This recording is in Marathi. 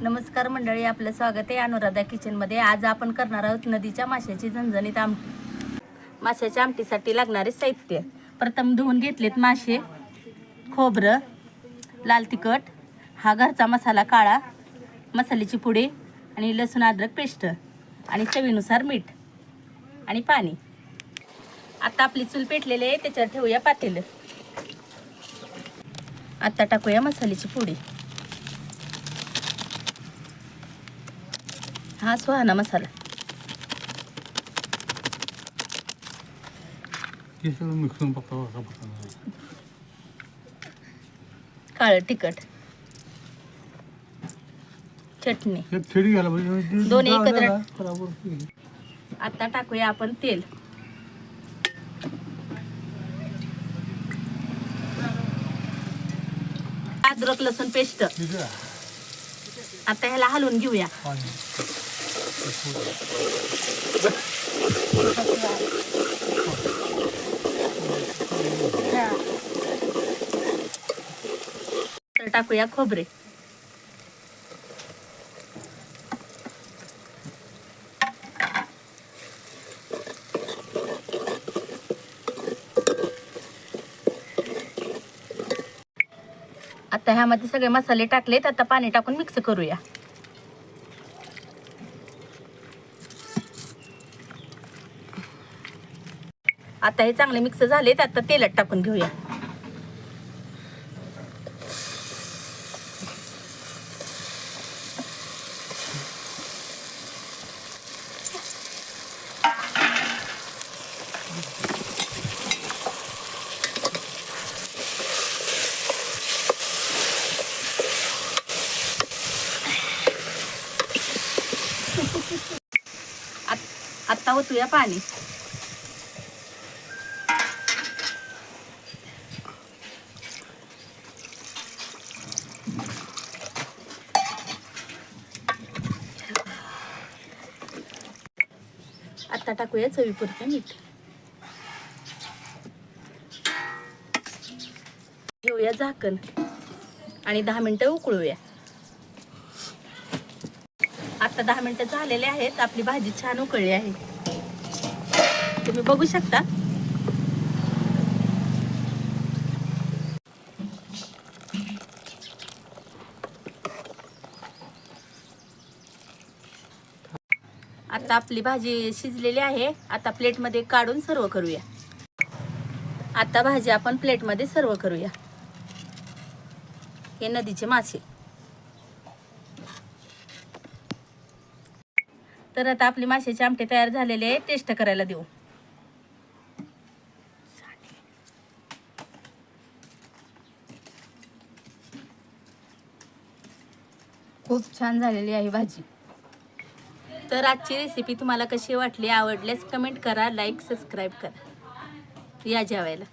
नमस्कार मंडळी, आपलं स्वागत आहे अनुराधा किचनमध्ये। आज आपण करणार आहोत नदीच्या माशाची झणझणीत आमटी। माशाच्या आमटीसाठी लागणारे साहित्य: प्रथम धुवून घेतलेत मासे, खोबरं, लाल तिखट, हा घरचा मसाला काळा, मसाल्याची पुडी आणि लसूण अद्रक पेस्ट आणि चवीनुसार मीठ आणि पाणी। आता आपली चूल पेटलेली आहे, त्याच्यावर ठेवूया पातेलं। आता टाकूया मसाल्याची पुडी। हा सुहाना मसाला, काळं तिखट, चटणी, दोन्ही एकत्र। आता टाकूया आपण तेल। अद्रक लसूण पेस्ट आता ह्याला हलवून घेऊया। तर टाकूया खोबरे, आता ह्यामध्ये सगळे मसाले टाकलेत। आता पाणी टाकून मिक्स करूया। आता हे चांगले मिक्स झालेत। आता तेलात टाकून घेऊया। आता ओतूया पाणी। आता टाकूया चवीपुरतं मीठ। घेऊया झाकण आणि 10 मिनिटं उकळूया। आता 10 मिनिटं झालेले आहेत। आपली भाजी छान उकळली आहे, तुम्ही बघू शकता। आता आपली भाजी शिजलेली आहे। आता प्लेटमध्ये काढून सर्व करूया। आता भाजी आपण प्लेटमध्ये सर्व करूया। हे नदीचे मासे। तर आता आपली माशाची आमटी तयार झालेली आहे। टेस्ट करायला देऊ। खूप छान झालेली आहे भाजी। तर आजची रेसिपी तुम्हाला कशी वाटली, आवडल्यास कमेंट करा, लाईक सबस्क्राईब करा। या जेवायला।